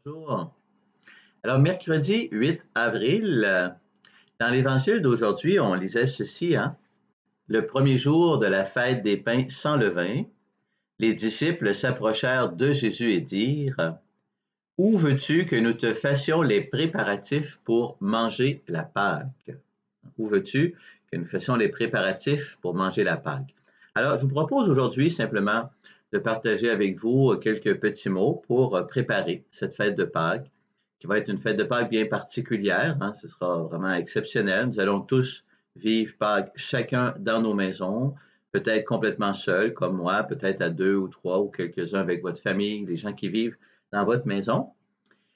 Bonjour. Alors, mercredi 8 avril, dans l'Évangile d'aujourd'hui, on lisait ceci, hein? Le premier jour de la fête des pains sans levain, les disciples s'approchèrent de Jésus et dirent, Où veux-tu que nous te fassions les préparatifs pour manger la Pâque? Où veux-tu que nous fassions les préparatifs pour manger la Pâque? Alors, je vous propose aujourd'hui simplement de partager avec vous quelques petits mots pour préparer cette fête de Pâques, qui va être une fête de Pâques bien particulière, hein. Ce sera vraiment exceptionnel. Nous allons tous vivre Pâques chacun dans nos maisons, peut-être complètement seuls, comme moi, peut-être à deux ou trois ou quelques-uns avec votre famille, les gens qui vivent dans votre maison.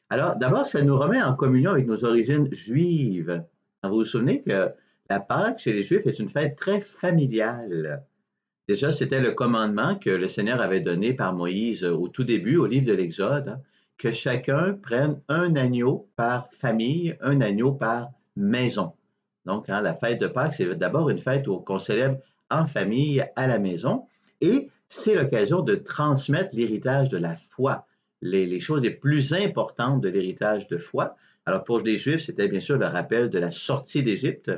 Alors, d'abord, ça nous remet en communion avec nos origines juives. Vous vous souvenez que la Pâque chez les Juifs est une fête très familiale. Déjà, c'était le commandement que le Seigneur avait donné par Moïse au tout début, au livre de l'Exode, hein, que chacun prenne un agneau par famille, un agneau par maison. Donc, hein, la fête de Pâques, c'est d'abord une fête qu'on célèbre en famille, à la maison, et c'est l'occasion de transmettre l'héritage de la foi, les choses les plus importantes de l'héritage de foi. Alors, pour les Juifs, c'était bien sûr le rappel de la sortie d'Égypte,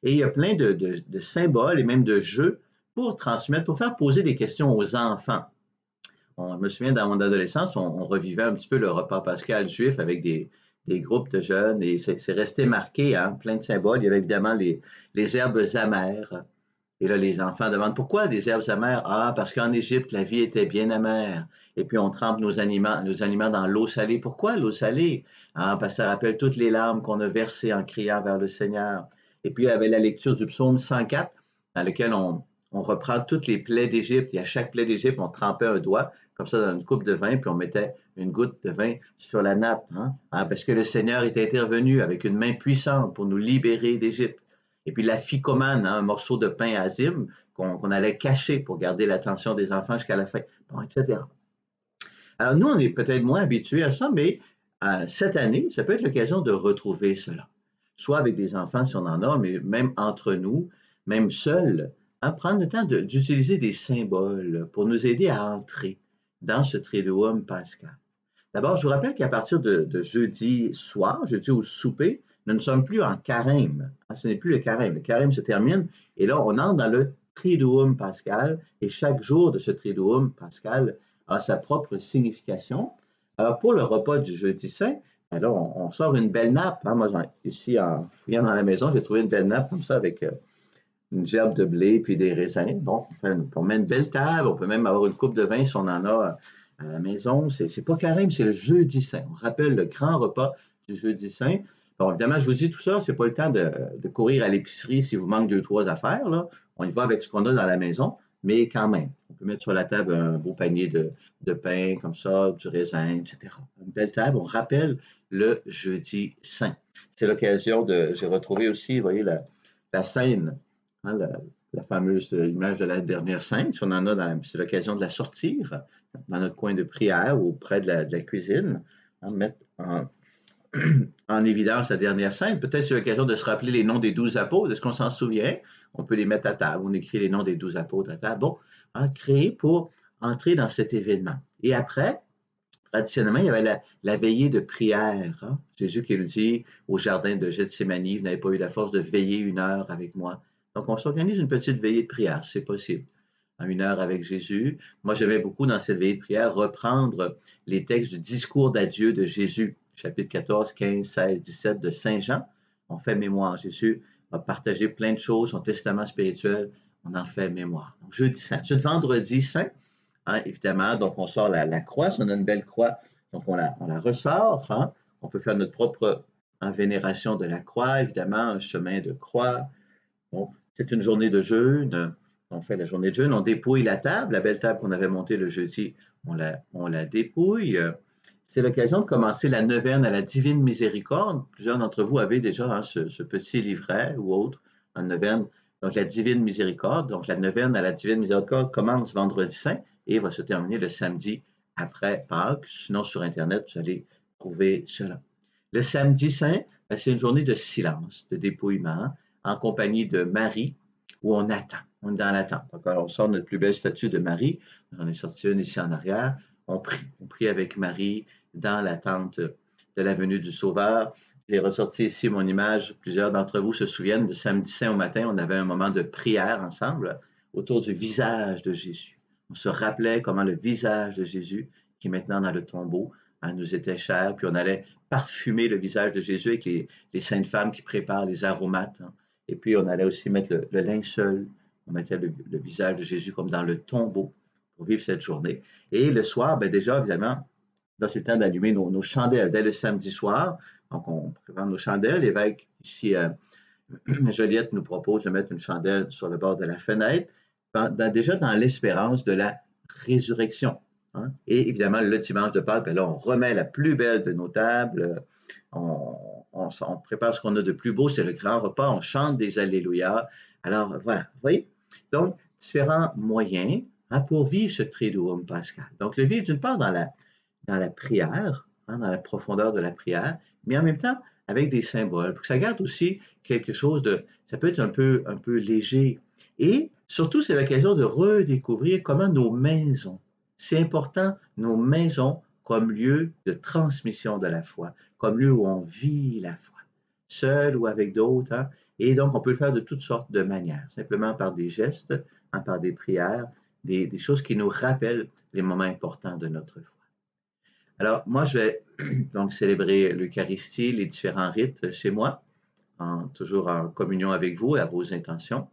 et il y a plein de symboles et même de jeux pour transmettre, pour faire poser des questions aux enfants. Je me souviens, dans mon adolescence, on revivait un petit peu le repas pascal juif avec des groupes de jeunes et c'est resté marqué, hein, plein de symboles. Il y avait évidemment les herbes amères. Et là, les enfants demandent pourquoi des herbes amères? Ah, parce qu'en Égypte, la vie était bien amère. Et puis, on trempe nos aliments dans l'eau salée. Pourquoi l'eau salée? Ah, parce que ça rappelle toutes les larmes qu'on a versées en criant vers le Seigneur. Et puis, il y avait la lecture du psaume 104, dans lequel on reprend toutes les plaies d'Égypte. Et à chaque plaie d'Égypte, on trempait un doigt, comme ça, dans une coupe de vin, puis on mettait une goutte de vin sur la nappe, hein? Ah, parce que le Seigneur était intervenu avec une main puissante pour nous libérer d'Égypte. Et puis la ficomane, hein, un morceau de pain azime qu'on allait cacher pour garder l'attention des enfants jusqu'à la fin, bon, etc. Alors nous, on est peut-être moins habitués à ça, mais cette année, ça peut être l'occasion de retrouver cela. Soit avec des enfants si on en a, mais même entre nous, même seuls, hein, prendre le temps d'utiliser des symboles pour nous aider à entrer dans ce Triduum pascal. D'abord, je vous rappelle qu'à partir de jeudi soir, jeudi au souper, nous ne sommes plus en carême. Ah, ce n'est plus le carême. Le carême se termine et là, on entre dans le Triduum pascal et chaque jour de ce Triduum pascal a sa propre signification. Alors, pour le repas du jeudi saint, alors on sort une belle nappe, hein. Moi, ici, en fouillant dans la maison, j'ai trouvé une belle nappe comme ça avec une gerbe de blé puis des raisins. Bon, on met une belle table, on peut même avoir une coupe de vin si on en a à la maison. C'est pas carême, c'est le jeudi saint. On rappelle le grand repas du jeudi saint. Bon, évidemment, je vous dis tout ça, c'est pas le temps de courir à l'épicerie si vous manque deux, trois affaires, là. On y va avec ce qu'on a dans la maison, mais quand même, on peut mettre sur la table un beau panier de pain comme ça, du raisin, etc. Une belle table, on rappelle le jeudi saint. C'est l'occasion j'ai retrouvé aussi, vous voyez, la scène, hein, la fameuse image de la dernière scène, si on en a c'est l'occasion de la sortir dans notre coin de prière ou près de la cuisine, hein, mettre en évidence la dernière scène. Peut-être c'est l'occasion de se rappeler les noms des 12 apôtres. Est-ce qu'on s'en souvient? On peut les mettre à table. On écrit les noms des 12 apôtres à table. Bon, hein, créé pour entrer dans cet événement. Et après, traditionnellement, il y avait la veillée de prière, hein. Jésus qui nous dit au jardin de Gethsémani, vous n'avez pas eu la force de veiller une heure avec moi. Donc, on s'organise une petite veillée de prière, c'est possible. En une heure avec Jésus. Moi, j'aimais beaucoup dans cette veillée de prière reprendre les textes du discours d'adieu de Jésus, chapitre 14, 15, 16, 17 de Saint Jean. On fait mémoire. Jésus a partagé plein de choses, son testament spirituel, on en fait mémoire. Donc, jeudi saint. Ensuite, vendredi saint, hein, évidemment, donc on sort la croix, si on a une belle croix, donc on la ressort, hein. On peut faire notre propre vénération de la croix, évidemment, un chemin de croix. Bon, c'est une journée de jeûne, on fait la journée de jeûne, on dépouille la table, la belle table qu'on avait montée le jeudi, on la dépouille. C'est l'occasion de commencer la neuvaine à la Divine Miséricorde. Plusieurs d'entre vous avez déjà, hein, ce petit livret ou autre, une neuvaine. Donc la Divine Miséricorde, donc la neuvaine à la Divine Miséricorde commence vendredi saint et va se terminer le samedi après Pâques. Sinon, sur Internet, vous allez trouver cela. Le samedi saint, c'est une journée de silence, de dépouillement, en compagnie de Marie, où on attend. On est dans l'attente. Donc, alors, on sort notre plus belle statue de Marie. On est sorti une ici en arrière. On prie avec Marie dans l'attente de la venue du Sauveur. J'ai ressorti ici mon image. Plusieurs d'entre vous se souviennent de samedi saint au matin, on avait un moment de prière ensemble autour du visage de Jésus. On se rappelait comment le visage de Jésus, qui est maintenant dans le tombeau, nous était cher, puis on allait parfumer le visage de Jésus avec les saintes femmes qui préparent les aromates. Et puis on allait aussi mettre le linceul, on mettait le visage de Jésus comme dans le tombeau pour vivre cette journée. Et le soir, ben déjà, évidemment, là, c'est le temps d'allumer nos chandelles dès le samedi soir. Donc, on prépare nos chandelles. L'évêque, ici, Joliette, nous propose de mettre une chandelle sur le bord de la fenêtre, déjà dans l'espérance de la résurrection. Hein. Et évidemment, le dimanche de Pâques, ben là, on remet la plus belle de nos tables. On prépare ce qu'on a de plus beau, c'est le grand repas. On chante des Alléluia. Alors, voilà, vous voyez? Donc, différents moyens pour vivre ce Triduum pascal. Donc, le vivre d'une part dans la prière, dans la profondeur de la prière, mais en même temps avec des symboles, pour que ça garde aussi quelque chose de, ça peut être un peu léger. Et surtout, c'est l'occasion de redécouvrir comment nos maisons, c'est important, nos maisons comme lieu de transmission de la foi, comme lieu où on vit la foi, seul ou avec d'autres. Hein? Et donc, on peut le faire de toutes sortes de manières, simplement par des gestes, par des prières, des choses qui nous rappellent les moments importants de notre foi. Alors, moi, je vais donc célébrer l'Eucharistie, les différents rites chez moi, toujours en communion avec vous et à vos intentions.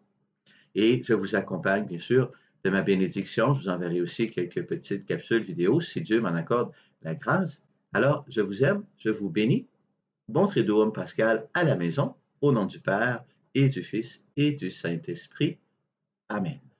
Et je vous accompagne, bien sûr, de ma bénédiction. Je vous enverrai aussi quelques petites capsules vidéo si Dieu m'en accorde la grâce. Alors, je vous aime, je vous bénis. Bon Triduum Pascal à la maison, au nom du Père et du Fils et du Saint-Esprit. Amen.